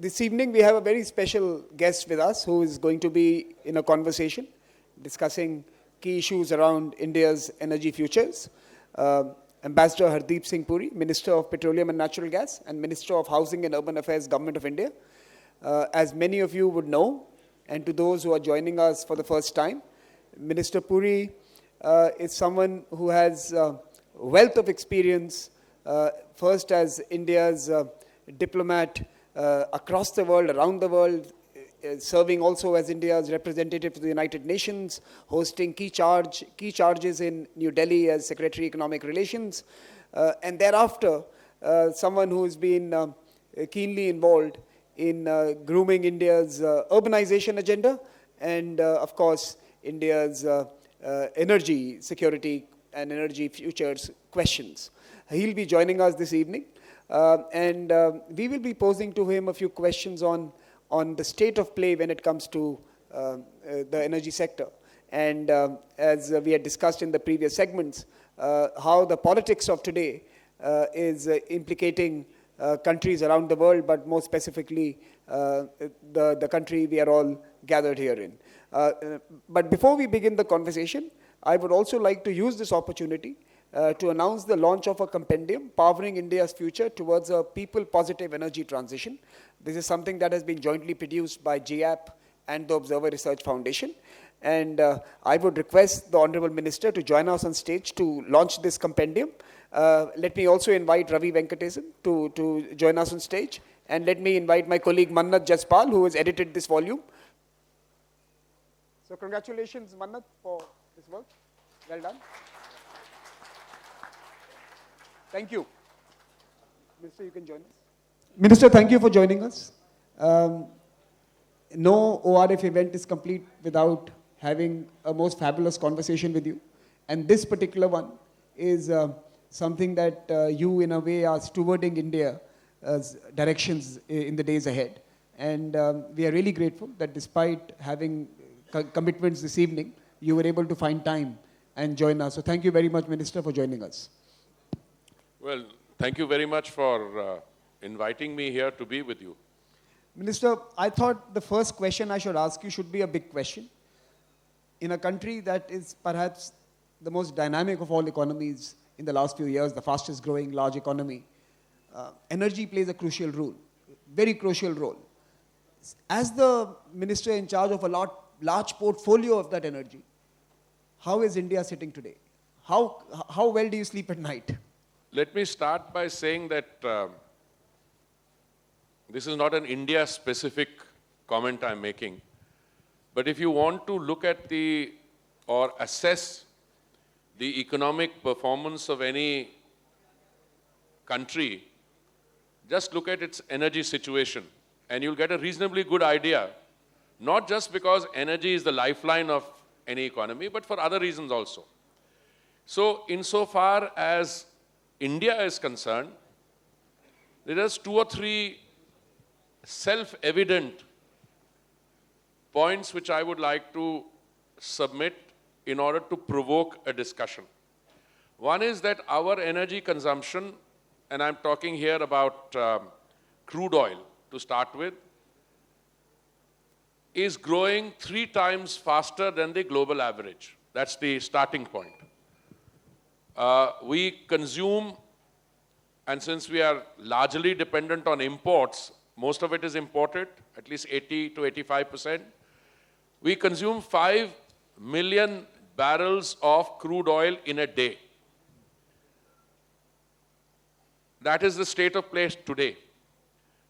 This evening we have a very special guest with us who is going to be in a conversation discussing key issues around India's energy futures. Ambassador Hardeep Singh Puri, Minister of Petroleum and Natural Gas and Minister of Housing and Urban Affairs, Government of India. As many of you would know, and to those who are joining us for the first time, Minister Puri is someone who has a wealth of experience, first as India's diplomat across the world, around the world, serving also as India's representative to the United Nations, hosting key charges in New Delhi as Secretary Economic Relations, and thereafter someone who has been keenly involved in grooming India's urbanization agenda and of course India's energy security and energy futures questions. He'll be joining us this evening and we will be posing to him a few questions on the state of play when it comes to the energy sector. And as we had discussed in the previous segments, how the politics of today is implicating countries around the world, but more specifically the country we are all gathered here in. But before we begin the conversation, I would also like to use this opportunity to announce the launch of a compendium, Powering India's Future Towards a People-Positive Energy Transition. This is something that has been jointly produced by GAP and the Observer Research Foundation. And I would request the Honorable Minister to join us on stage to launch this compendium. Let me also invite Ravi Venkatesan to join us on stage. And let me invite my colleague Mannat Jaspal, who has edited this volume. So congratulations, Mannat, for this work. Well done. Thank you. Minister, you can join us. Minister, thank you for joining us. No ORF event is complete without having a most fabulous conversation with you. And this particular one is something that you, in a way, are stewarding India's directions in the days ahead. And we are really grateful that despite having commitments this evening, you were able to find time and join us. So thank you very much, Minister, for joining us. Well, thank you very much for inviting me here to be with you. Minister, I thought the first question I should ask you should be a big question. In a country that is perhaps the most dynamic of all economies in the last few years, the fastest growing large economy, energy plays a crucial role, very crucial role. As the minister in charge of a large portfolio of that energy, how is India sitting today? How well do you sleep at night? Let me start by saying that this is not an India-specific comment I'm making. But if you want to look at or assess the economic performance of any country, just look at its energy situation and you'll get a reasonably good idea, not just because energy is the lifeline of any economy, but for other reasons also. So insofar as India is concerned, there are 2 or 3 self-evident points which I would like to submit in order to provoke a discussion. One is that our energy consumption, and I'm talking here about crude oil to start with, is growing 3 times faster than the global average. That's the starting point. We consume, and since we are largely dependent on imports, most of it is imported, at least 80 to 85%. We consume 5 million barrels of crude oil in a day. That is the state of play today.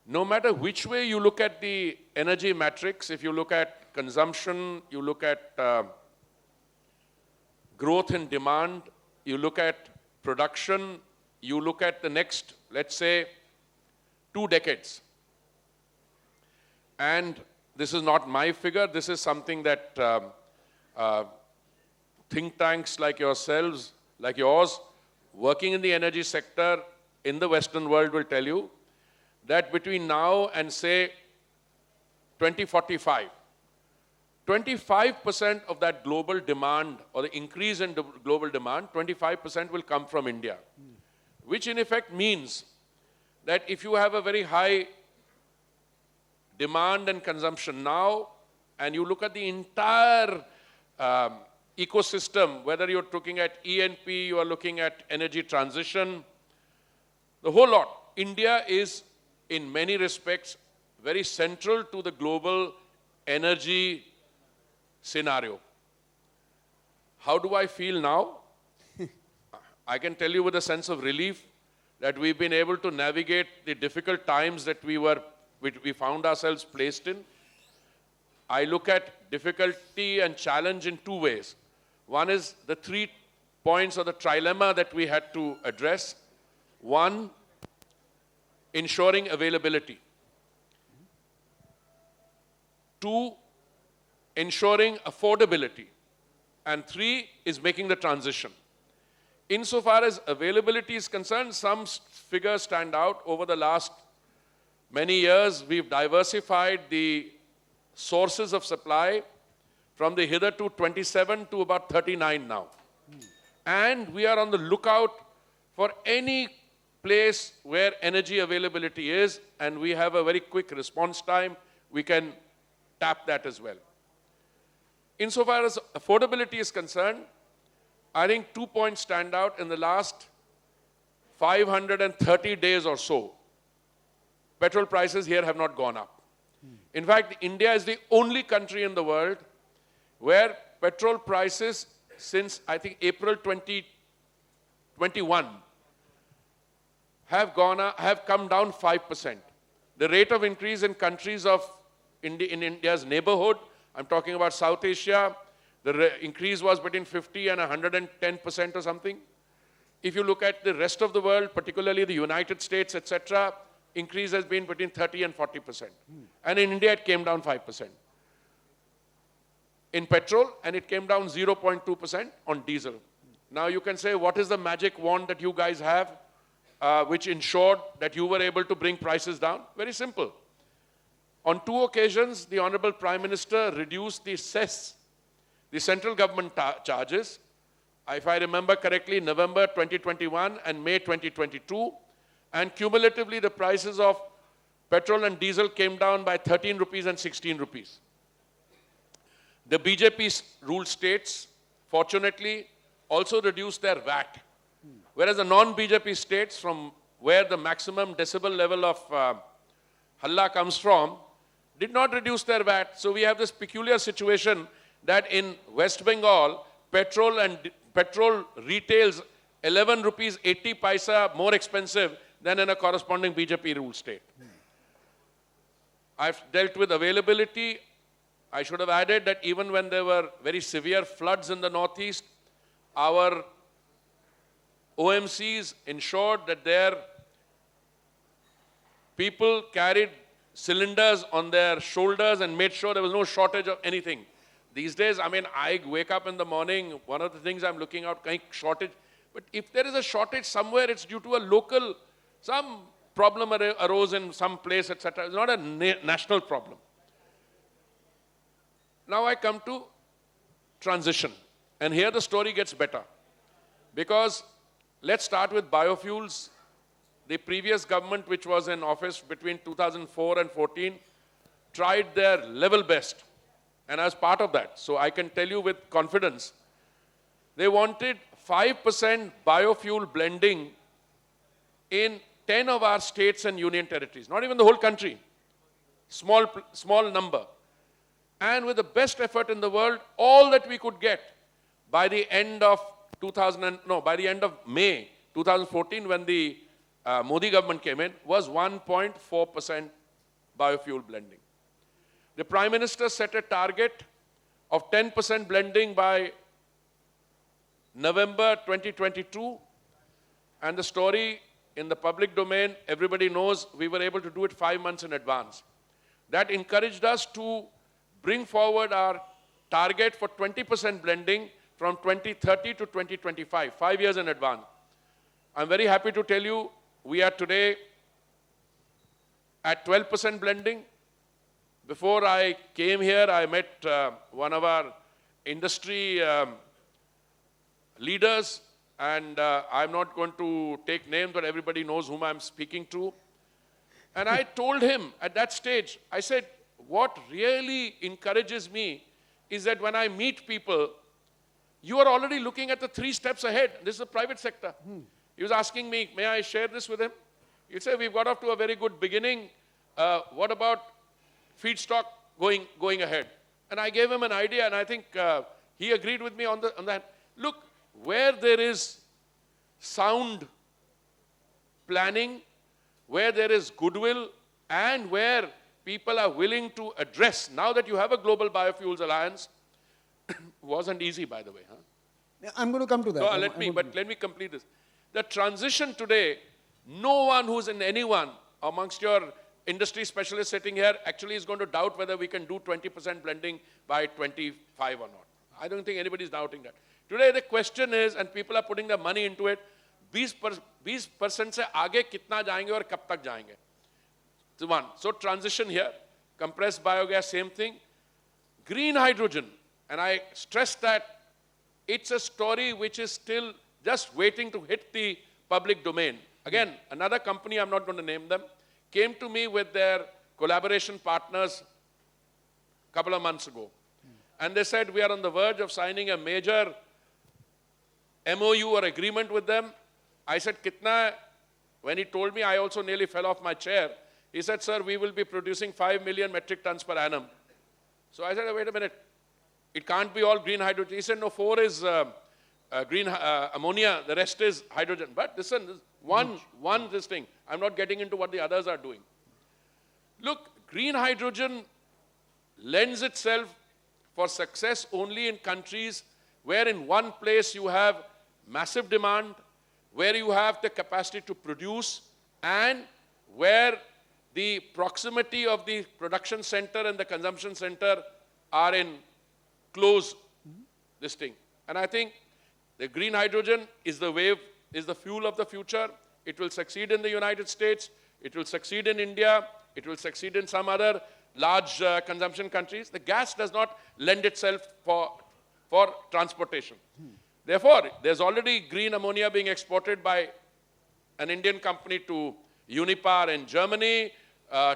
No matter which way you look at the energy matrix, if you look at consumption, you look at growth in demand, you look at production, you look at the next, let's say, 2 decades. And this is not my figure, this is something that think tanks like yourselves, like yours, working in the energy sector in the Western world will tell you that between now and say 2045, 25% of that global demand or the increase in global demand, 25% will come from India. Which in effect means that if you have a very high demand and consumption now, and you look at the entire ecosystem, whether you're looking at E&P, you are looking at energy transition, the whole lot. India is, in many respects, very central to the global energy scenario. How do I feel now? I can tell you with a sense of relief that we've been able to navigate the difficult times that we found ourselves placed in. I look at difficulty and challenge in two ways. One is the 3 points of the trilemma that we had to address. One, ensuring availability. Two, ensuring affordability. And three is making the transition. Insofar as availability is concerned, some figures stand out. Over the last many years, we've diversified the sources of supply from the hitherto 27 to about 39 now. And we are on the lookout for any place where energy availability is, and we have a very quick response time. We can tap that as well. Insofar as affordability is concerned, I think 2 points stand out. In the last 530 days or so, petrol prices here have not gone up. In fact, India is the only country in the world where petrol prices since, I think, April 2021 have come down 5%. The rate of increase in countries in India's neighborhood, I'm talking about South Asia, the increase was between 50 and 110% or something. If you look at the rest of the world, particularly the United States, etc., increase has been between 30 and 40%. And in India, it came down 5% in petrol, and it came down 0.2% on diesel. Now you can say, what is the magic wand that you guys have, which ensured that you were able to bring prices down? Very simple. On 2 occasions, the Honorable Prime Minister reduced the cess, the central government charges, if I remember correctly, November 2021 and May 2022, and cumulatively the prices of petrol and diesel came down by 13 rupees and 16 rupees. The BJP-ruled states, fortunately, also reduced their VAT, whereas the non-BJP states, from where the maximum decibel level of halla comes from, did not reduce their VAT. So we have this peculiar situation that in West Bengal, petrol retails 11 rupees 80 paisa more expensive than in a corresponding BJP-ruled state. I've dealt with availability. I should have added that even when there were very severe floods in the northeast, our OMCs ensured that their people carried cylinders on their shoulders and made sure there was no shortage of anything. These days, I mean, I wake up in the morning, one of the things I'm looking out, shortage. But if there is a shortage somewhere, it's due to a local, some problem arose in some place, etc. It's not a national problem. Now I come to transition. And here the story gets better. Because let's start with biofuels. The previous government, which was in office between 2004 and 14, tried their level best. And I was part of that. So I can tell you with confidence, they wanted 5% biofuel blending in 10 of our states and union territories. Not even the whole country. Small number. And with the best effort in the world, all that we could get by the end of May 2014, when the Modi government came in, was 1.4% biofuel blending. The Prime Minister set a target of 10% blending by November 2022, and the story in the public domain, everybody knows we were able to do it 5 months in advance. That encouraged us to bring forward our target for 20% blending from 2030 to 2025, 5 years in advance. I'm very happy to tell you we are today at 12% blending. Before I came here, I met one of our industry leaders, and I'm not going to take names, but everybody knows whom I'm speaking to. And I told him at that stage, I said, what really encourages me is that when I meet people, you are already looking at the 3 steps ahead. This is the private sector. He was asking me, may I share this with him? He said, we've got off to a very good beginning. What about feedstock going ahead? And I gave him an idea, and I think he agreed with me on that. Look, where there is sound planning, where there is goodwill, and where people are willing to address, now that you have a global biofuels alliance, wasn't easy, by the way. Huh? Yeah, I'm going to come to that. No, let me complete this. The transition today, no one who's in anyone amongst your industry specialists sitting here actually is going to doubt whether we can do 20% blending by 25 or not. I don't think anybody's doubting that. Today the question is, and people are putting their money into it, 20% से आगे कितना जाएंगे और कब तक जाएंगे? So one. So transition here, compressed biogas, same thing. Green hydrogen, and I stress that it's a story which is still just waiting to hit the public domain. Again, another company, I'm not going to name them, came to me with their collaboration partners a couple of months ago. And they said, we are on the verge of signing a major MOU or agreement with them. I said, kitna? When he told me, I also nearly fell off my chair. He said, sir, we will be producing 5 million metric tons per annum. So I said, wait a minute. It can't be all green hydrogen. He said, no, 4 is green ammonia. The rest is hydrogen. But listen, this thing. I'm not getting into what the others are doing. Look, green hydrogen lends itself for success only in countries where in one place you have massive demand, where you have the capacity to produce, and where the proximity of the production center and the consumption center are in close this thing. And I think the green hydrogen is the wave, is the fuel of the future. It will succeed in the United States. It will succeed in India. It will succeed in some other large consumption countries. The gas does not lend itself for transportation. Therefore, there's already green ammonia being exported by an Indian company to Unipar in Germany,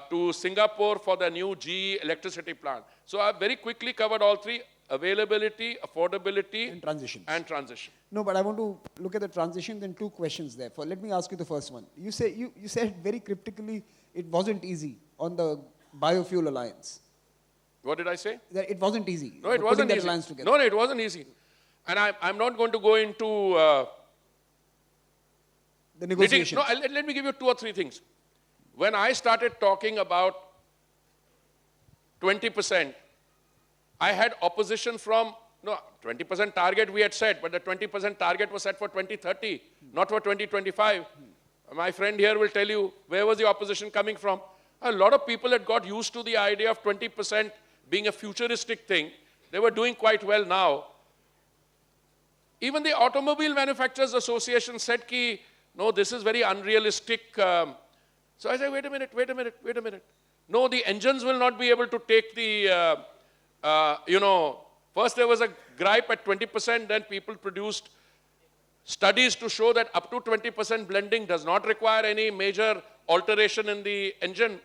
to Singapore for the new GE electricity plant. So I've very quickly covered all 3: availability, affordability, and transition. No, but I want to look at the transition, then 2 questions there. Let me ask you the first one. You said very cryptically it wasn't easy on the biofuel alliance. What did I say? That it wasn't easy. No, it wasn't easy. Alliance together. No, it wasn't easy. And I'm not going to go into the negotiations. No, let me give you 2 or 3 things. When I started talking about 20%, I had opposition from, 20% target we had set, but the 20% target was set for 2030, not for 2025. My friend here will tell you, where was the opposition coming from? A lot of people had got used to the idea of 20% being a futuristic thing. They were doing quite well now. Even the Automobile Manufacturers Association said, no, this is very unrealistic. So I said, wait a minute. No, the engines will not be able to take the, first there was a gripe at 20%, then people produced studies to show that up to 20% blending does not require any major alteration in the engine.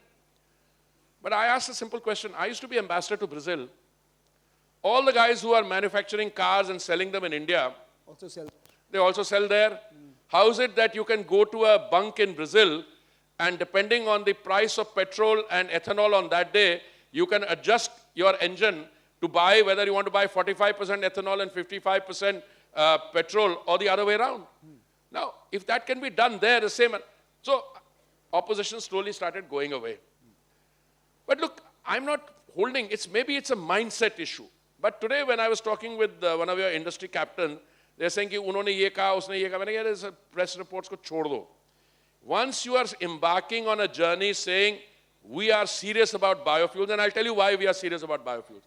But I asked a simple question. I used to be ambassador to Brazil. All the guys who are manufacturing cars and selling them in India, they also sell there. How is it that you can go to a bunk in Brazil and depending on the price of petrol and ethanol on that day, you can adjust your engine to buy whether you want to buy 45% ethanol and 55% petrol or the other way around. Now, if that can be done there, the same. So, opposition slowly started going away. But look, I'm not holding, maybe it's a mindset issue. But today when I was talking with one of your industry captains, they're saying कि उन्होंने ये कहा, उसने ये कहा. मैंने कहा, there's press reports को छोड़ दो. Once you are embarking on a journey saying, we are serious about biofuels, and I'll tell you why we are serious about biofuels.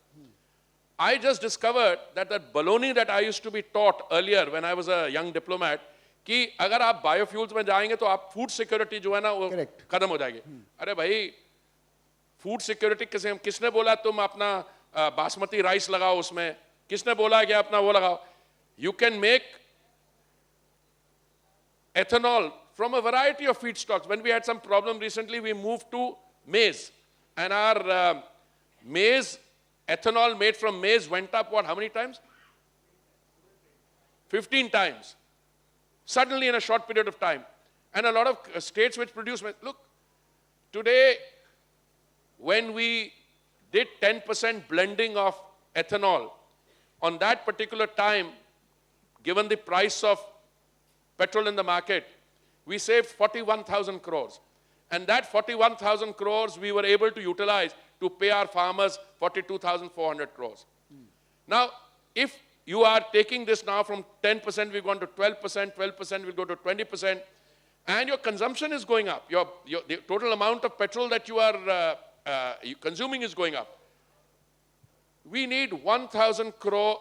I just discovered that baloney that I used to be taught earlier when I was a young diplomat, कि अगर आप biofuels में जाएंगे तो आप food security जो है ना वो खत्म हो जाएगी. अरे भाई, food security किसने बोला तुम अपना बासमती राइस लगाओ उसमें? किसने बोला कि अपना वो लगाओ? You can make ethanol from a variety of feedstocks. When we had some problem recently, we moved to maize. And our maize, ethanol made from maize went up, what, how many times? 15 times. Suddenly in a short period of time. And a lot of states which produce, look, today, when we did 10% blending of ethanol, on that particular time, given the price of petrol in the market, we saved 41,000 crores. And that 41,000 crores we were able to utilize to pay our farmers 42,400 crores. Now, if you are taking this now from 10%, we've gone to 12%, 12% will go to 20%, and your consumption is going up. The total amount of petrol that you are consuming is going up. We need 1,000 crore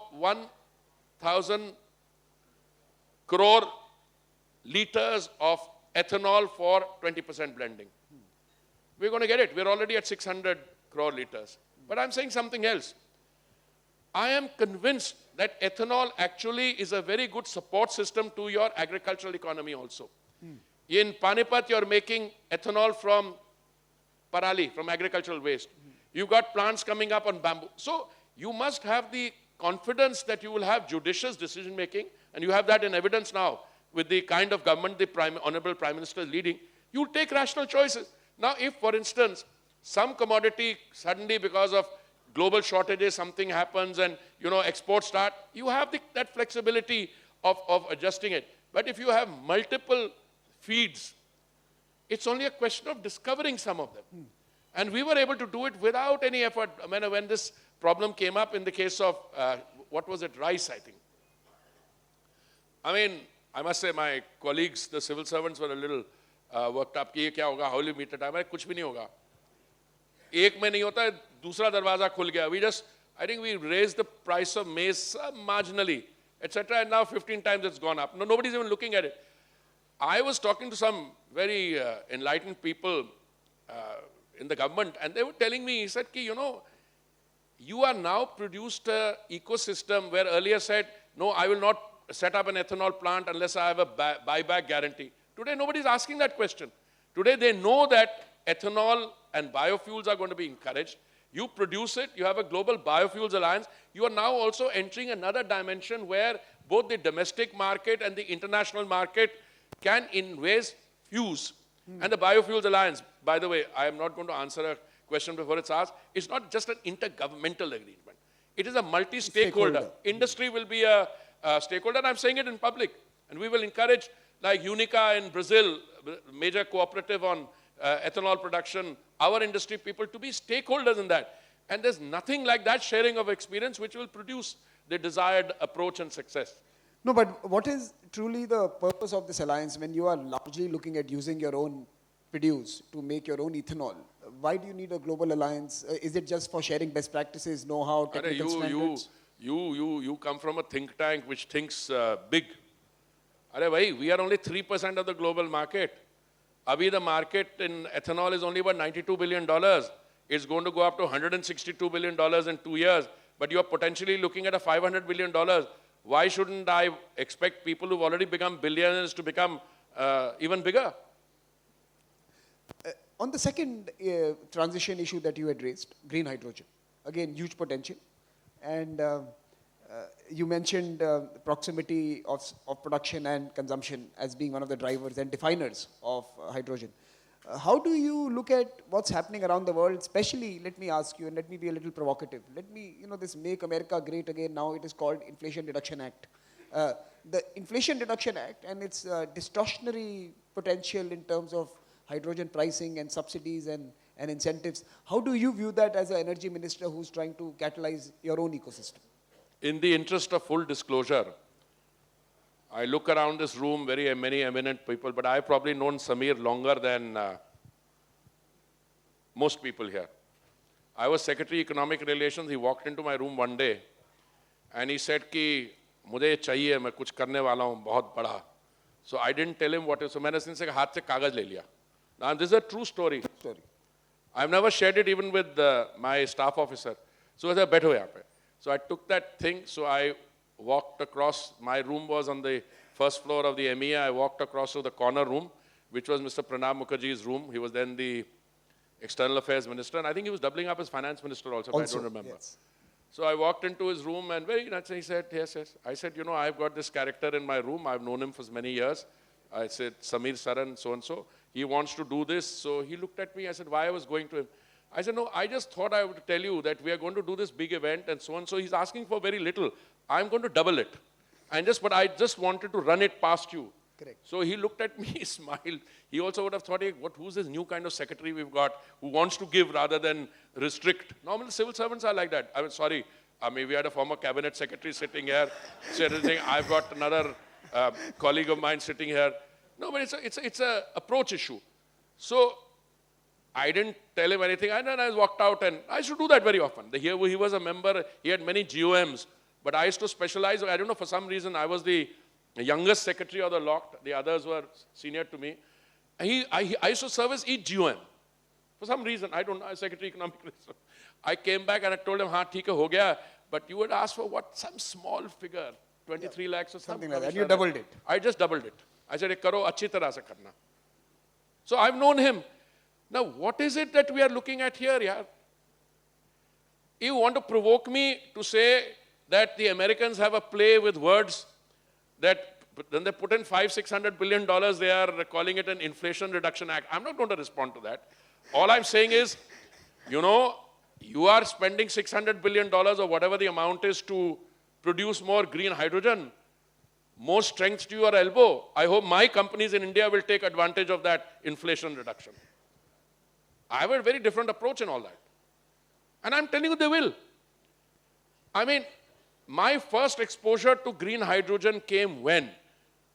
liters of ethanol for 20% blending. We're going to get it. We're already at 600 crore liters. But I'm saying something else. I am convinced that ethanol actually is a very good support system to your agricultural economy also. In Panipat, you're making ethanol from parali, from agricultural waste. You've got plants coming up on bamboo. So you must have the confidence that you will have judicious decision making, and you have that in evidence now with the kind of government the Honorable Prime Minister is leading. You'll take rational choices. Now, if, for instance, some commodity suddenly because of global shortages, something happens and, exports start, you have that flexibility of adjusting it. But if you have multiple feeds, it's only a question of discovering some of them. And we were able to do it without any effort. I mean, when this problem came up in the case of, what was it, rice, I think. I mean, I must say my colleagues, the civil servants were a little worked up. कि ये क्या होगा, holy meter time, कुछ भी नहीं होगा. एक में नहीं होता, दूसरा दरवाजा खुल गया. We just, I think we raised the price of maize marginally, etc. And now 15 times it's gone up. No, nobody's even looking at it. I was talking to some very enlightened people in the government, and they were telling me, he said, you are now produced an ecosystem where earlier said, no, I will not set up an ethanol plant unless I have a buyback guarantee. Today, nobody's asking that question. Today, they know that ethanol and biofuels are going to be encouraged. You produce it, you have a global biofuels alliance. You are now also entering another dimension where both the domestic market and the international market can in ways fuse. And the biofuels alliance, by the way, I am not going to answer a question before it's asked. It's not just an intergovernmental agreement. It is a multi-stakeholder. Industry will be a stakeholder, and I'm saying it in public. And we will encourage, like Unica in Brazil, major cooperative on ethanol production, our industry people to be stakeholders in that. And there's nothing like that sharing of experience which will produce the desired approach and success. No, but what is truly the purpose of this alliance when you are largely looking at using your own produce to make your own ethanol? Why do you need a global alliance? Is it just for sharing best practices, know-how, technical standards? You come from a think tank which thinks big. We are only 3% of the global market. Abhi, the market in ethanol is only about $92 billion. It's going to go up to $162 billion in 2 years. But you are potentially looking at a $500 billion. Why shouldn't I expect people who've already become billionaires to become even bigger? On the second transition issue that you had raised, green hydrogen, again, huge potential. And you mentioned proximity of production and consumption as being one of the drivers and definers of hydrogen. How do you look at what's happening around the world, especially, let me ask you, and let me be a little provocative. Let me, this Make America Great Again, now it is called Inflation Reduction Act. The Inflation Reduction Act and its distortionary potential in terms of hydrogen pricing and subsidies and incentives, how do you view that as an energy minister who's trying to catalyze your own ecosystem? In the interest of full disclosure, I look around this room, many eminent people, but I've probably known Samir longer than most people here. I was Secretary Economic Relations. He walked into my room one day and he said कि मुझे चाहिए मैं कुछ करने वाला हूँ बहुत बड़ा. So I didn't tell him what it was. So मैंने उससे हाथ से कागज ले लिया. Now this is a true story. I've never shared it even with my staff officer. So I said, बैठो यहाँ पे. So I took that thing. So I walked across. My room was on the first floor of the EMEA. I walked across to the corner room which was Mr. Pranab Mukherjee's room. He was then the External Affairs Minister, and I think he was doubling up as Finance Minister also, if I don't remember. Yes. So I walked into his room and very naturally he said, yes, yes. I said, you know, I've got this character in my room. I've known him for many years. I said, Samir Saran, so-and-so. He wants to do this. So he looked at me. I said, why I was going to him? I said, no, I just thought I would tell you that we are going to do this big event and so-and-so. He's asking for very little. I'm going to double it. But I just wanted to run it past you. Correct. So he looked at me, he smiled. He also would have thought, hey, who's this new kind of secretary we've got who wants to give rather than restrict? Normally civil servants are like that. I mean, sorry. I mean, we had a former cabinet secretary sitting here, saying, I've got another colleague of mine sitting here. No, but it's a approach issue. So I didn't tell him anything. And then I walked out, and I used to do that very often. He was a member. He had many GOMs. But I used to specialize. I don't know, for some reason, I was the youngest secretary of the lot. The others were senior to me. And I used to service each GOM. For some reason, I don't know, Secretary Economic Research. I came back and I told him, haan, theek hai, ho gaya. But you would ask for what? Some small figure, 23 lakhs or something like that. And you doubled it. I just doubled it. I said, karo, achhi tarah se karna. So I've known him. Now, what is it that we are looking at here, yaar? You want to provoke me to say that the Americans have a play with words that then they put in $500-600 billion, they are calling it an Inflation Reduction Act. I'm not going to respond to that. All I'm saying is, you know, you are spending $600 billion or whatever the amount is to produce more green hydrogen. More strength to your elbow. I hope my companies in India will take advantage of that inflation reduction. I have a very different approach in all that. And I'm telling you they will. I mean, my first exposure to green hydrogen came when?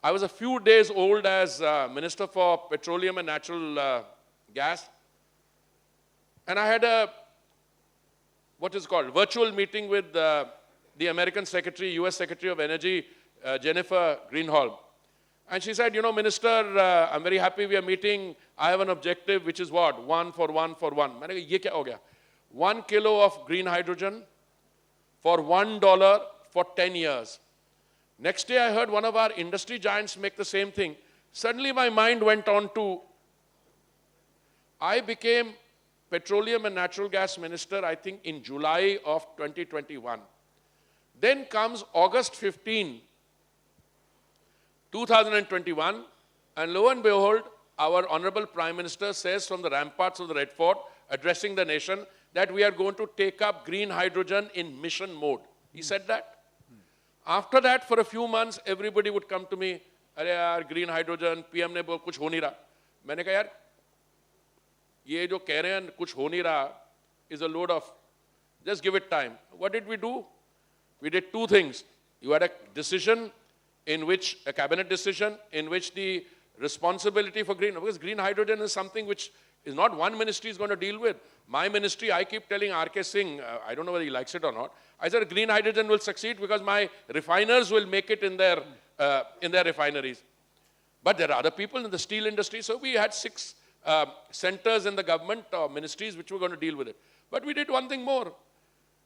I was a few days old as Minister for Petroleum and Natural Gas. And I had a, virtual meeting with the American Secretary, US Secretary of Energy, Jennifer Greenhalgh. And she said, you know, Minister, I'm very happy we are meeting. I have an objective, which is what? 1 for 1 for 1. I said, ye kya ho gaya? 1 kilo of green hydrogen for $1 for 10 years. Next day, I heard one of our industry giants make the same thing. Suddenly, my mind went on to, I became Petroleum and Natural Gas Minister, I think, in July of 2021. Then comes August 15, 2021, and lo and behold, our Honorable Prime Minister says from the ramparts of the Red Fort, addressing the nation, that we are going to take up green hydrogen in mission mode. He said that. After that, for a few months, everybody would come to me, "Arey yaar, green hydrogen, PM ne bol kuch ho nahi raha." मैंने कहा यार, ये जो कह रहे हैं कुछ हो नहीं रहा is a load of, just give it time. What did we do? We did two things. You had a decision in which, a cabinet decision, in which the responsibility for green, because green hydrogen is something which is not one ministry is going to deal with. My ministry, I keep telling R.K. Singh, I don't know whether he likes it or not, I said green hydrogen will succeed because my refiners will make it in their refineries. But there are other people in the steel industry, so we had 6 centers in the government or ministries which were going to deal with it. But we did one thing more.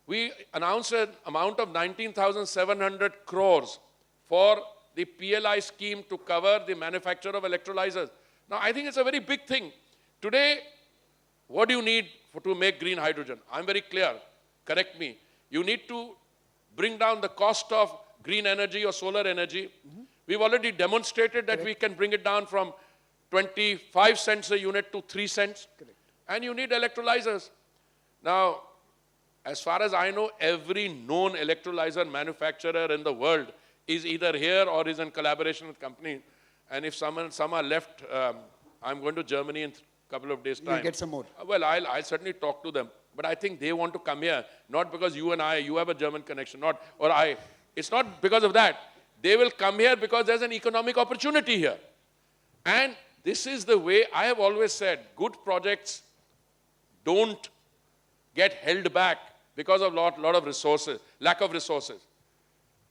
We announced an amount of 19,700 crores for the PLI scheme to cover the manufacture of electrolyzers. Now, I think it's a very big thing. Today, what do you need to make green hydrogen? I'm very clear. Correct me. You need to bring down the cost of green energy or solar energy. Mm-hmm. We've already demonstrated that we can bring it down from 25 cents a unit to 3 cents. Correct. And you need electrolyzers. Now, as far as I know, every known electrolyzer manufacturer in the world is either here or is in collaboration with companies. And if some are left, I'm going to Germany in a couple of days' time. You'll get some more. Well, I'll certainly talk to them. But I think they want to come here, not because you and you have a German connection, it's not because of that. They will come here because there's an economic opportunity here. And this is the way I have always said, good projects don't get held back because of lot of resources, lack of resources.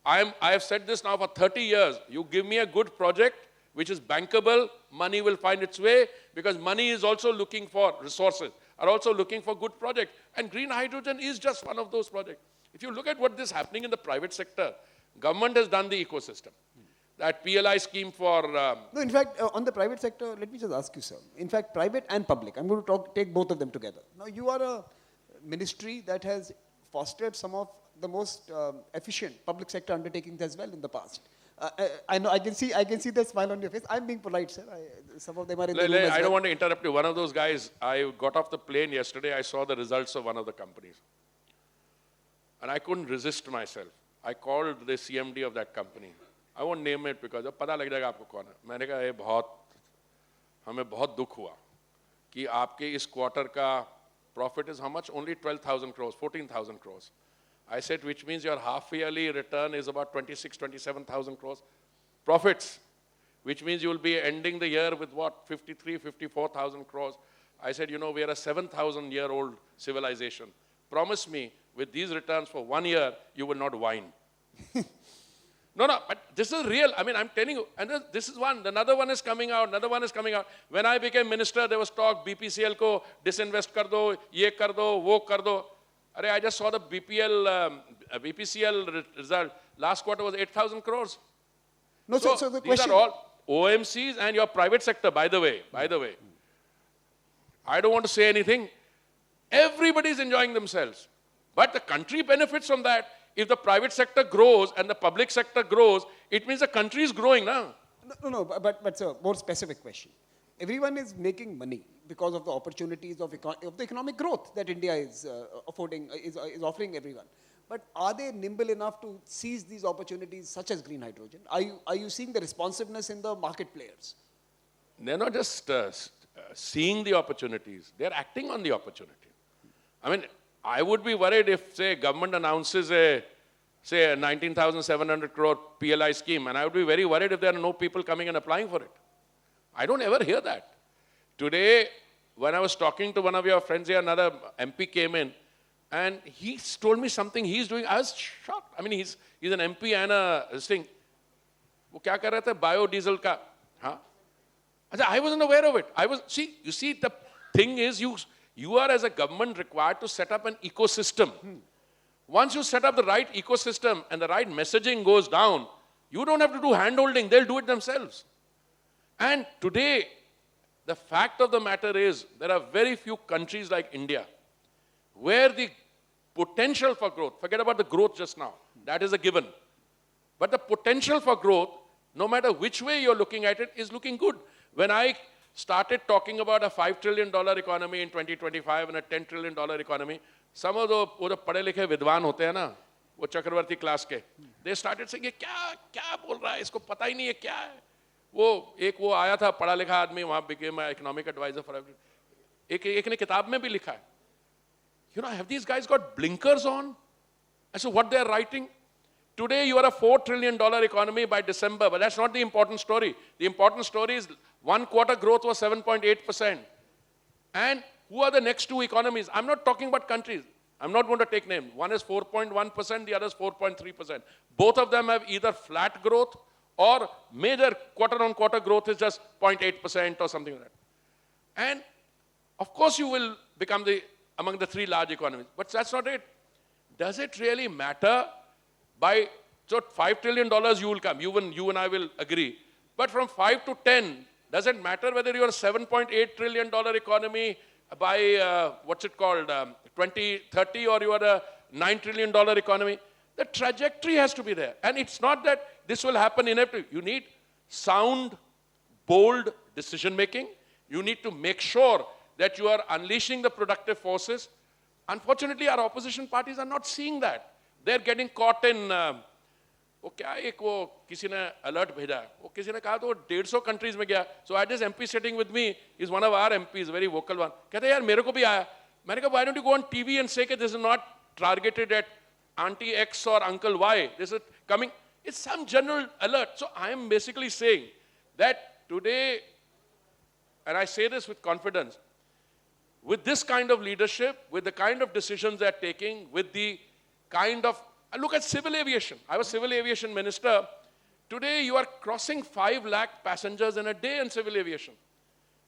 I have said this now for 30 years. You give me a good project, which is bankable, money will find its way, because money is also looking for resources, are also looking for good projects. And green hydrogen is just one of those projects. If you look at what is happening in the private sector, government has done the ecosystem. that PLI scheme for... No, in fact, on the private sector, let me just ask you, sir. In fact, private and public, I'm going to take both of them together. Now, you are a ministry that has fostered some of the most efficient public sector undertakings as well in the past. I know, I can see the smile on your face. I'm being polite, sir. Some of them are in the room as well. I don't want to interrupt you. One of those guys, I got off the plane yesterday, I saw the results of one of the companies. And I couldn't resist myself. I called the CMD of that company. I won't name it because पता लग जाएगा आपको कौन है. मैंने कहा ये हमें बहुत दुख हुआ कि आपके इस क्वार्टर का profit is how much? Only 12,000 crores, 14,000 crores. I said, which means your half-yearly return is about 26, 27,000 crores profits, which means you will be ending the year with what, 53, 54,000 crores. I said, you know, we are a 7,000-year-old civilization. Promise me, with these returns for 1 year, you will not whine. No, but this is real. I mean, I'm telling you. And this is one. Another one is coming out. Another one is coming out. When I became minister, there was talk, BPCL ko disinvest kar do, ye kar do, wo kar do. I just saw the BPCL result. Last quarter was 8,000 crores. No, so the these question... are all OMCs and your private sector, by the way. I don't want to say anything. Everybody is enjoying themselves. But the country benefits from that. If the private sector grows and the public sector grows, it means the country is growing, no? No, but sir, more specific question. Everyone is making money because of the opportunities of the economic growth that India is offering everyone. But are they nimble enough to seize these opportunities such as green hydrogen? Are you seeing the responsiveness in the market players? They're not just seeing the opportunities, they're acting on the opportunity. I mean, I would be worried if, say, government announces a 19,700 crore PLI scheme, and I would be very worried if there are no people coming and applying for it. I don't ever hear that. Today, when I was talking to one of your friends here, another MP came in, and he told me something he's doing. I was shocked. I mean, he's an MP and this thing. वो क्या कर रहे थे? Biodiesel का. हाँ? I wasn't aware of it. You see, the thing is, you are as a government required to set up an ecosystem. Once you set up the right ecosystem and the right messaging goes down, you don't have to do hand-holding. They'll do it themselves. And today, the fact of the matter is, there are very few countries like India where the potential for growth, forget about the growth just now, that is a given. But the potential for growth, no matter which way you're looking at it, is looking good. When I started talking about a $5 trillion economy in 2025 and a $10 trillion economy, some of the पढ़े लिखे विद्वान होते हैं ना, वो चक्रवर्ती class के, they started saying, ये क्या बोल रहा है, इसको पता ही नहीं है क्या है. वो आया था पढ़ा लिखा आदमी, वहाँ became an economic advisor for everything. एक ने किताब में भी लिखा है. You know, have these guys got blinkers on as to what they're writing? Today you are a $4 trillion economy by December, but that's not the important story. The important story is 1 quarter growth was 7.8%. And who are the next two economies? I'm not talking about countries. I'm not going to take names. One is 4.1%, the other is 4.3%. Both of them have either flat growth or major quarter-on-quarter growth is just 0.8% or something like that. And of course you will become among the three large economies. But that's not it. Does it really matter? So $5 trillion you will come. You and I will agree. But from 5 to 10, does it matter whether you're a $7.8 trillion economy by, 2030 or you are a $9 trillion economy? The trajectory has to be there. And it's not that this will happen inevitably. You need sound, bold decision-making. You need to make sure that you are unleashing the productive forces. Unfortunately, our opposition parties are not seeing that. They're getting caught in, किसी ने alert भेजा, किसी ने कहा तो 150 countries में गया. So I had this MP sitting with me, is one of our MPs, very vocal one. कहते यार मेरे को भी आया. मैंने कहा, why don't you go on TV and say that this is not targeted at Auntie X or Uncle Y. This is coming, it's some general alert. So I am basically saying that today, and I say this with confidence, with this kind of leadership, with the kind of decisions they're taking, with the kind of, look at civil aviation. I was civil aviation minister. Today you are crossing 5 lakh passengers in a day in civil aviation.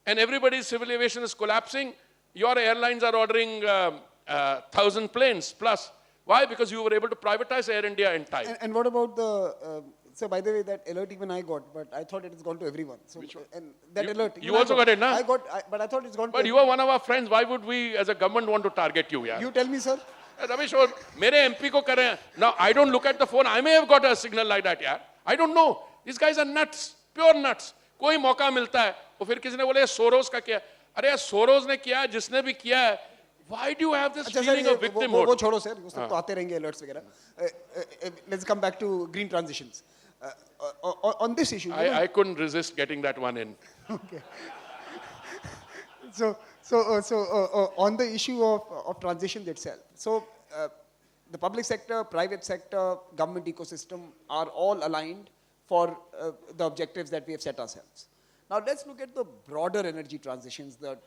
And everybody's civil aviation is collapsing. Your airlines are ordering 1,000 planes plus. Why? Because you were able to privatize Air India in time. And what about the So by the way, that alert even I got, but I thought it has gone to everyone. So Which one? and that You- alert. you even I also got it, na? but I thought it's gone But to you are one of our friends. Why would we, as a government, want to target you? Yeah. You tell me, sir. Ramesh, और मेरे MP को करें. Now I don't look at the phone. I may have got a signal like that, yeah. I don't know. These guys are nuts, pure nuts. कोई मौका मिलता है, और फिर किसी ने बोले सोरोस का क्या? अरे यार सोरोस ने किया, जिसने भी किया है. Why do you have this अच्छा feeling सर, of victimhood? वो छोड़ो सर, उस तक तो आते रहेंगे alerts वगैरह. Let's come back to green transitions. On this issue, I couldn't resist getting that one in. okay. So on the issue of transitions itself, so the public sector, private sector, government ecosystem are all aligned for the objectives that we have set ourselves. Now let's look at the broader energy transitions, the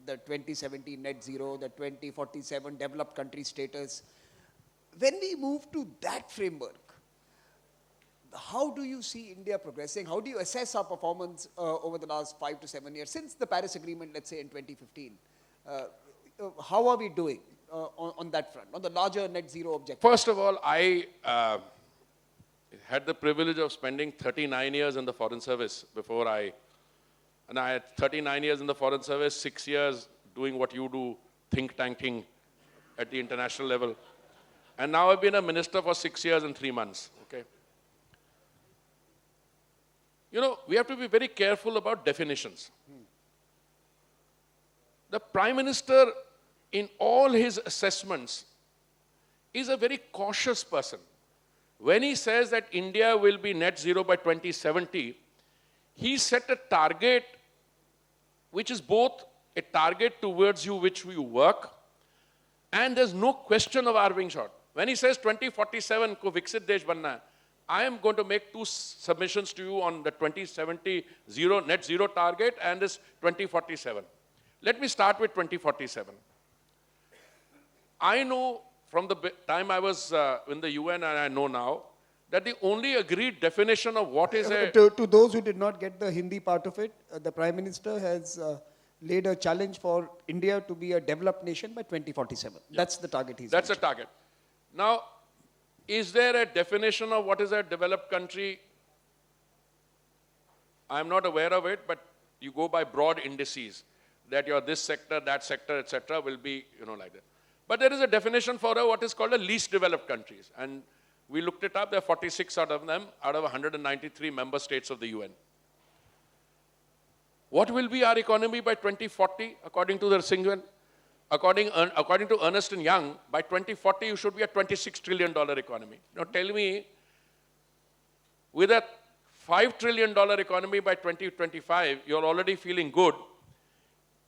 2070 net zero, the 2047 developed country status. When we move to that framework, how do you see India progressing? How do you assess our performance over the last 5 to 7 years since the Paris Agreement, let's say in 2015? How are we doing on that front, on the larger net zero objective? First of all, I had the privilege of spending 39 years in the Foreign Service before I had 39 years in the Foreign Service, 6 years doing what you do, think tanking at the international level. And now I've been a minister for 6 years and 3 months, okay? You know, we have to be very careful about definitions. The Prime Minister, in all his assessments, is a very cautious person. When he says that India will be net zero by 2070, he set a target which is both a target towards which you work, and there's no question of our being short. When he says 2047 ko viksit desh banna hai, I am going to make 2 submissions to you on the 2070 net zero target and this 2047. Let me start with 2047. I know from the time I was in the UN, and I know now, that the only agreed definition of what is a... To those who did not get the Hindi part of it, the Prime Minister has laid a challenge for India to be a developed nation by 2047. Yeah. That's the target he's That's mentioned. the target. Now, is there a definition of what is a developed country? I'm not aware of it, but you go by broad indices that you're this sector, that sector, etc. will be, like that. But there is a definition for what is called a least developed countries. And we looked it up, there are 46 out of them, out of 193 member states of the UN. What will be our economy by 2040, according to the single? According to Ernst & Young, by 2040, you should be a $26 trillion economy. Now tell me, with a $5 trillion economy by 2025, you're already feeling good.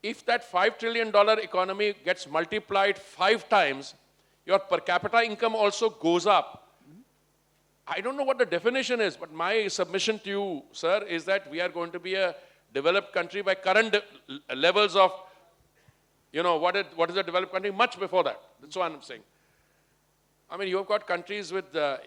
If that $5 trillion economy gets multiplied 5 times, your per capita income also goes up. I don't know what the definition is, but my submission to you, sir, is that we are going to be a developed country by current levels of, what is a developed country? Much before that. That's what I'm saying. I mean, you've got countries with a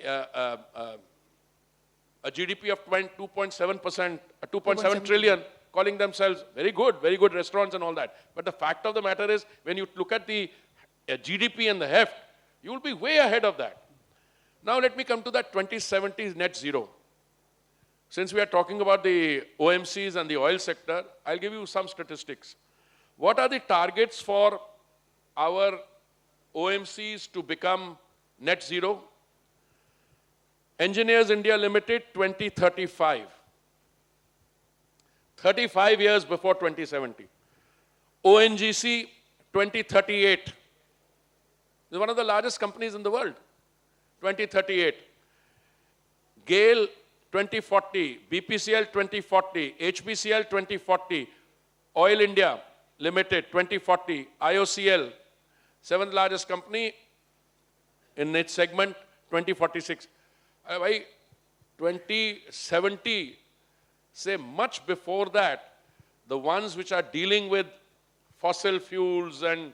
GDP of 2.7%, 2.7 trillion, calling themselves very good restaurants and all that. But the fact of the matter is, when you look at the GDP and the heft, you will be way ahead of that. Now let me come to that 2070 net zero. Since we are talking about the OMCs and the oil sector, I'll give you some statistics. What are the targets for our OMCs to become net zero? Engineers India Limited, 2035. 35 years before 2070. ONGC, 2038. It's one of the largest companies in the world. 2038. GAIL, 2040. BPCL, 2040. HPCL, 2040. Oil India Limited, 2040. IOCL, 7th largest company in its segment, 2046. By 2070, say much before that, the ones which are dealing with fossil fuels and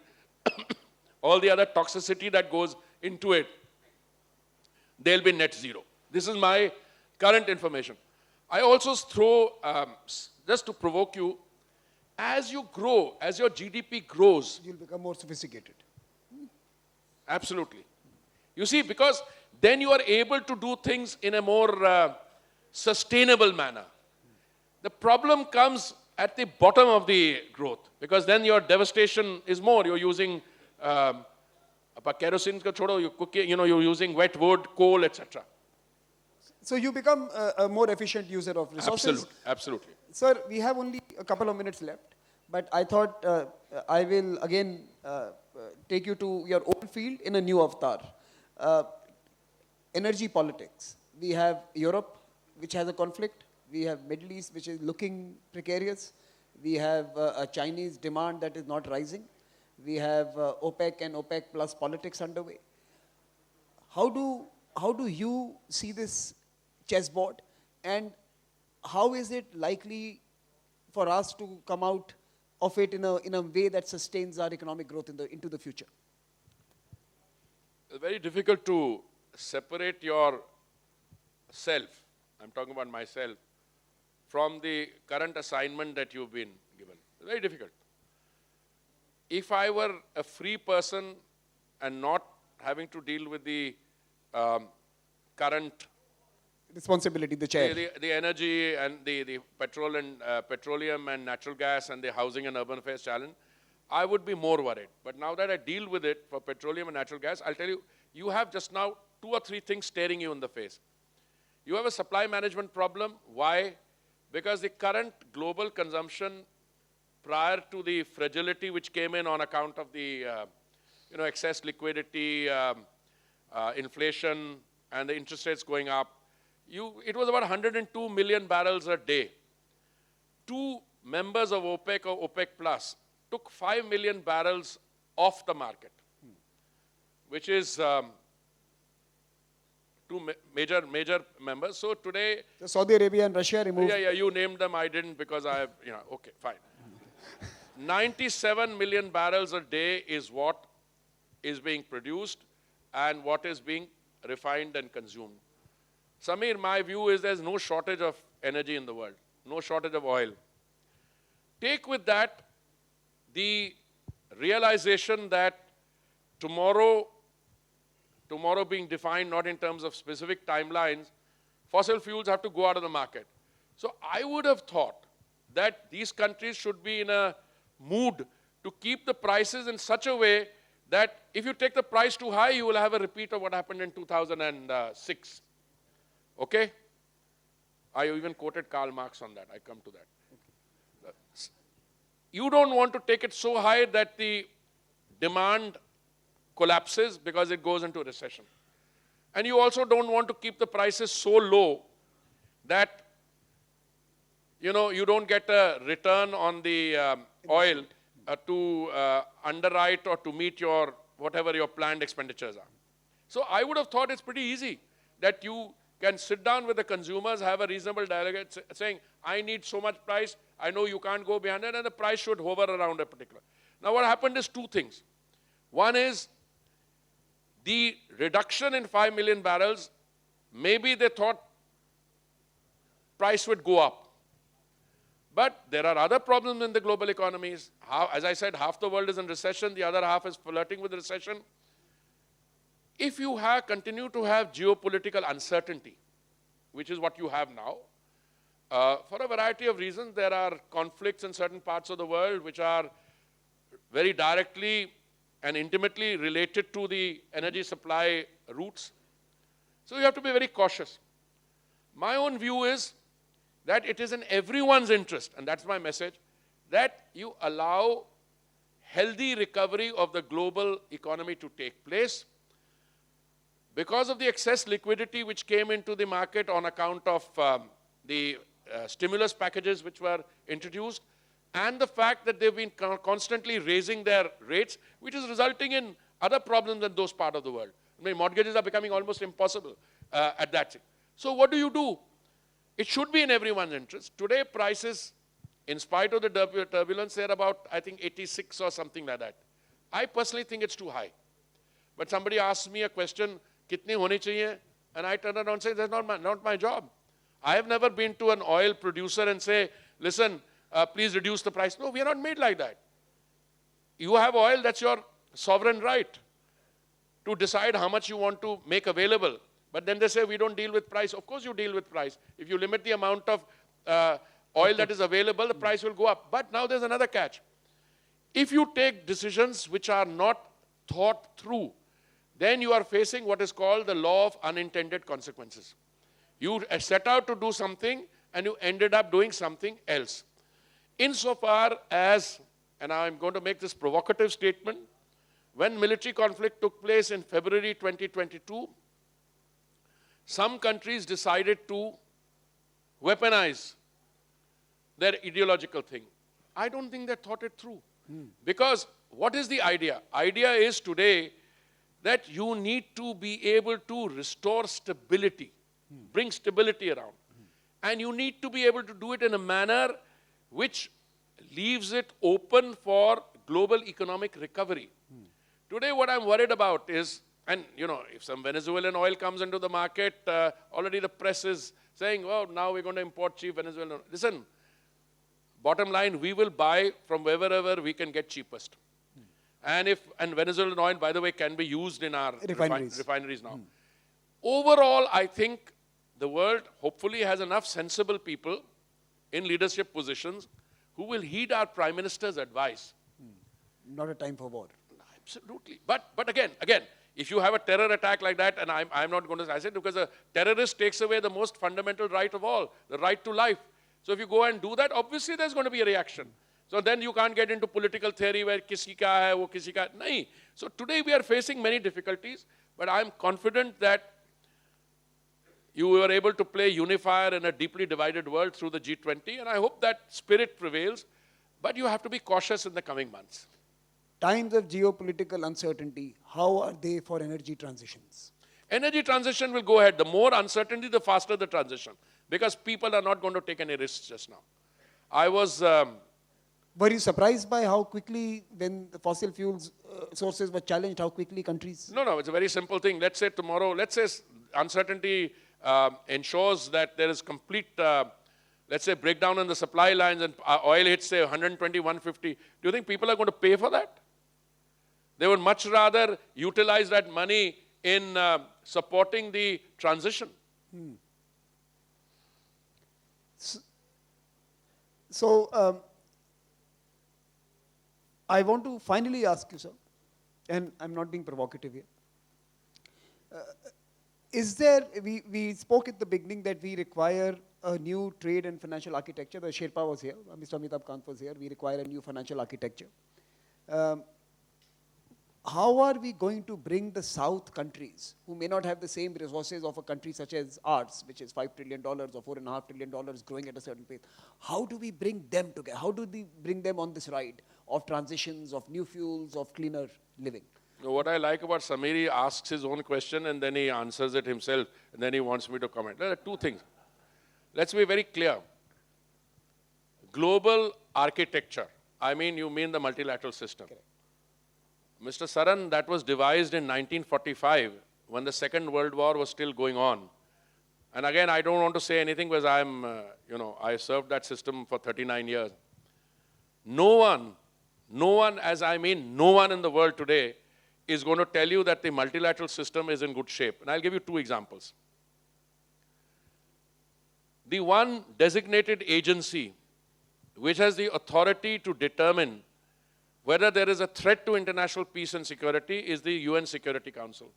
all the other toxicity that goes into it, they'll be net zero. This is my current information. I also throw, just to provoke you, as you grow, as your GDP grows, you'll become more sophisticated. Absolutely. You see, because then you are able to do things in a more sustainable manner. The problem comes at the bottom of the growth, because then your devastation is more. You're using kerosene, you're using wet wood, coal, etc. So you become a more efficient user of resources. Absolutely. Sir, we have only a couple of minutes left, but I thought I will again take you to your own field in a new avatar. Energy politics. We have Europe, which has a conflict. We have Middle East, which is looking precarious. We have a Chinese demand that is not rising. We have OPEC and OPEC plus politics underway. How do you see this chessboard, and how is it likely for us to come out of it in a way that sustains our economic growth into the future? It's very difficult to separate your self, I'm talking about myself, from the current assignment that you've been given. It's very difficult. If I were a free person and not having to deal with the current Responsibility, the chair. the energy and the petroleum and natural gas and the housing and urban affairs challenge, I would be more worried. But now that I deal with it for petroleum and natural gas, I'll tell you, you have just now 2 or 3 things staring you in the face. You have a supply management problem. Why? Because the current global consumption prior to the fragility which came in on account of the excess liquidity, inflation, and the interest rates going up, it was about 102 million barrels a day. 2 members of OPEC or OPEC Plus took 5 million barrels off the market, which is 2 major members. So today, So Saudi Arabia and Russia removed. yeah, you named them. I didn't because I have, okay, fine. 97 million barrels a day is what is being produced and what is being refined and consumed. Samir, my view is there's no shortage of energy in the world, no shortage of oil. Take with that the realization that tomorrow being defined not in terms of specific timelines, fossil fuels have to go out of the market. So I would have thought that these countries should be in a mood to keep the prices in such a way that if you take the price too high, you will have a repeat of what happened in 2006. Okay? I even quoted Karl Marx on that. I come to that. Okay. You don't want to take it so high that the demand collapses because it goes into recession. And you also don't want to keep the prices so low that you don't get a return on the oil to underwrite or to meet whatever your planned expenditures are. So I would have thought it's pretty easy that you can sit down with the consumers, have a reasonable dialogue saying, I need so much price, I know you can't go behind it, and the price should hover around a particular. Now what happened is 2 things. One is the reduction in 5 million barrels, maybe they thought price would go up. But there are other problems in the global economies. As I said, half the world is in recession, the other half is flirting with recession. If you continue to have geopolitical uncertainty, which is what you have now, for a variety of reasons, there are conflicts in certain parts of the world which are very directly and intimately related to the energy supply routes. So you have to be very cautious. My own view is that it is in everyone's interest, and that's my message, that you allow healthy recovery of the global economy to take place. Because of the excess liquidity which came into the market on account of the stimulus packages which were introduced, and the fact that they've been constantly raising their rates, which is resulting in other problems in those parts of the world. I mean, mortgages are becoming almost impossible at that. So what do? It should be in everyone's interest. Today, prices, in spite of the turbulence, they're about, I think, 86 or something like that. I personally think it's too high. But somebody asks me a question, kitne hone chahiye? And I turn around and say, that's not my job. I have never been to an oil producer and say, listen, please reduce the price. No, we are not made like that. You have oil, that's your sovereign right to decide how much you want to make available. But then they say we don't deal with price. Of course you deal with price. If you limit the amount of oil that is available, the price will go up. But now there's another catch. If you take decisions which are not thought through, then you are facing what is called the law of unintended consequences. You set out to do something and you ended up doing something else. Insofar as, and I'm going to make this provocative statement, when military conflict took place in February 2022, some countries decided to weaponize their ideological thing. I don't think they thought it through. Because what is the idea? Idea is today that you need to be able to restore stability, bring stability around. And you need to be able to do it in a manner which leaves it open for global economic recovery. Today what I'm worried about is, and you know, if some Venezuelan oil comes into the market, already the press is saying, oh, now we're going to import cheap Venezuelan oil. Listen, bottom line, we will buy from wherever we can get cheapest. And Venezuelan oil, by the way, can be used in our refineries now. Overall, I think the world hopefully has enough sensible people in leadership positions who will heed our Prime Minister's advice. Not a time for war. Absolutely. But again, if you have a terror attack like that, and I'm not going to say, I said because a terrorist takes away the most fundamental right of all, the right to life. So if you go and do that, obviously there's going to be a reaction. So then you can't get into political theory where kisi ka hai, wo kisi ka nahi. So today we are facing many difficulties, but I'm confident that you were able to play unifier in a deeply divided world through the G20, and I hope that spirit prevails, but you have to be cautious in the coming months. Times of geopolitical uncertainty, how are they for energy transitions? Energy transition will go ahead. The more uncertainty, the faster the transition, because people are not going to take any risks just now. I was... Were you surprised by how quickly, when the fossil fuels sources were challenged, how quickly countries... No, it's a very simple thing. Let's say tomorrow, let's say uncertainty ensures that there is complete, let's say, breakdown in the supply lines and oil hits, say, 120, 150. Do you think people are going to pay for that? They would much rather utilize that money in supporting the transition. So, I want to finally ask you, sir, and I'm not being provocative here. Is there, we spoke at the beginning that we require a new trade and financial architecture. The Sherpa was here, Mr. Amitabh Kant was here. We require a new financial architecture. How are we going to bring the South countries, who may not have the same resources of a country such as ours, which is $5 trillion or $4.5 trillion growing at a certain pace, how do we bring them together? How do we bring them on this ride of transitions, of new fuels, of cleaner living? What I like about Samir, he asks his own question and then he answers it himself and then he wants me to comment. There are two things. Let's be very clear. Global architecture, I mean, you mean the multilateral system. Correct. Mr. Saran, that was devised in 1945 when the Second World War was still going on. And again, I don't want to say anything because I'm, I served that system for 39 years. No one, as I mean no one in the world today, is going to tell you that the multilateral system is in good shape. And I'll give you two examples. The one designated agency which has the authority to determine whether there is a threat to international peace and security is the UN Security Council.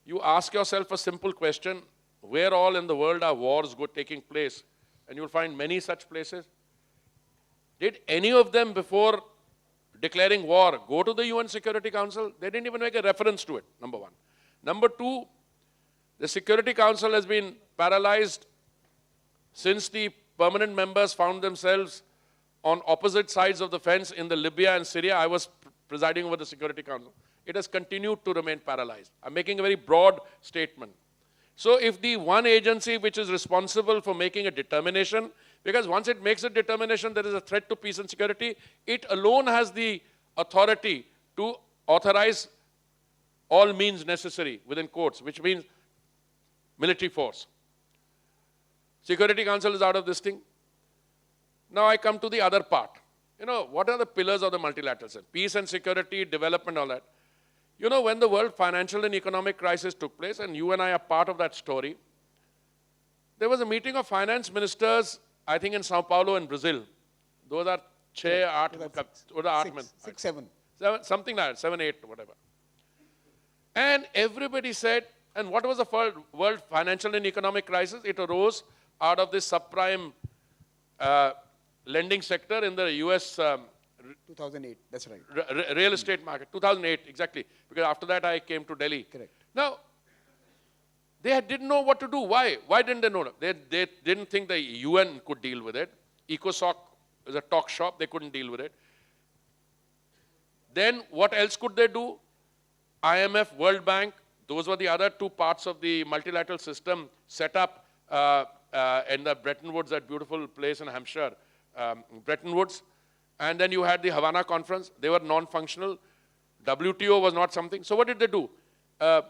You ask yourself a simple question, where all in the world are wars taking place? And you'll find many such places. Did any of them before declaring war go to the UN Security Council? They didn't even make a reference to it, number one. Number two, the Security Council has been paralyzed since the permanent members found themselves on opposite sides of the fence in the Libya and Syria. I was presiding over the Security Council. It has continued to remain paralyzed. I'm making a very broad statement. So if the one agency which is responsible for making a determination, because once it makes a determination there is a threat to peace and security, it alone has the authority to authorize all means necessary within quotes, which means military force. Security Council is out of this thing. Now I come to the other part. What are the pillars of the multilateral system? Peace and security, development, all that. You know, when the world financial and economic crisis took place, and you and I are part of that story, there was a meeting of finance ministers, I think in Sao Paulo in Brazil. Those are Six, seven. Something like that, 7, 8, whatever. And everybody said, and what was the world financial and economic crisis? It arose out of this subprime lending sector in the US 2008, that's right. real estate market, 2008, exactly. Because after that I came to Delhi. Correct. Now, they didn't know what to do. Why? Why didn't they know? They didn't think the UN could deal with it. ECOSOC is a talk shop. They couldn't deal with it. Then what else could they do? IMF, World Bank, those were the other two parts of the multilateral system set up in the Bretton Woods, that beautiful place in Hampshire, Bretton Woods. And then you had the Havana conference. They were non-functional. WTO was not something. So what did they do?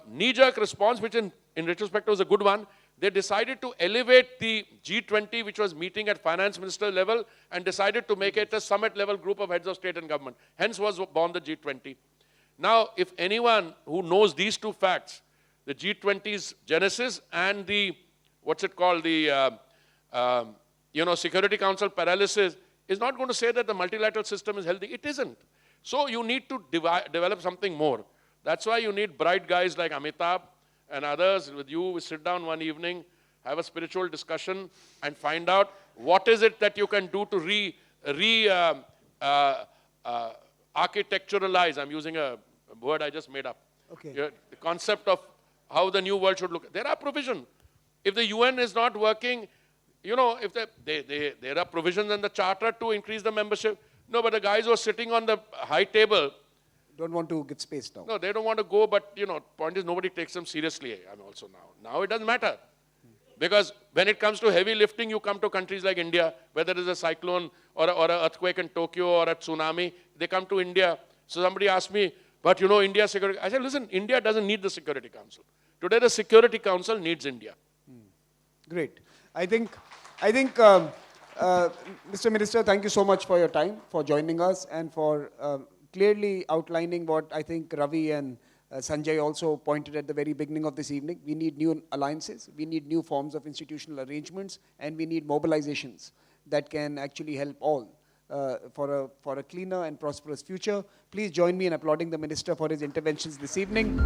Knee-jerk response, which in retrospect was a good one. They decided to elevate the G20, which was meeting at finance minister level, and decided to make it a summit-level group of heads of state and government. Hence was born the G20. Now, if anyone who knows these two facts, the G20's genesis and the, what's it called, the Security Council paralysis, is not going to say that the multilateral system is healthy. It isn't. So you need to develop something more. That's why you need bright guys like Amitabh and others with you. We sit down one evening, have a spiritual discussion, and find out what is it that you can do to architecturalize. I'm using a word I just made up. Okay. The concept of how the new world should look. There are provisions. If the UN is not working, you know, if there are provisions in the charter to increase the membership. No, but the guys who are sitting on the high table don't want to get space now. No, they don't want to go, but, you know, point is nobody takes them seriously. I'm also now. Now it doesn't matter. Because when it comes to heavy lifting, you come to countries like India, whether it is a cyclone or an earthquake in Tokyo or a tsunami, they come to India. So somebody asked me, but you know, India security. I said, listen, India doesn't need the Security Council. Today, the Security Council needs India. Great. I think, Mr. Minister, thank you so much for your time, for joining us, and for clearly outlining what I think Ravi and Sanjay also pointed at the very beginning of this evening. We need new alliances, we need new forms of institutional arrangements, and we need mobilizations that can actually help all for a cleaner and prosperous future. Please join me in applauding the Minister for his interventions this evening.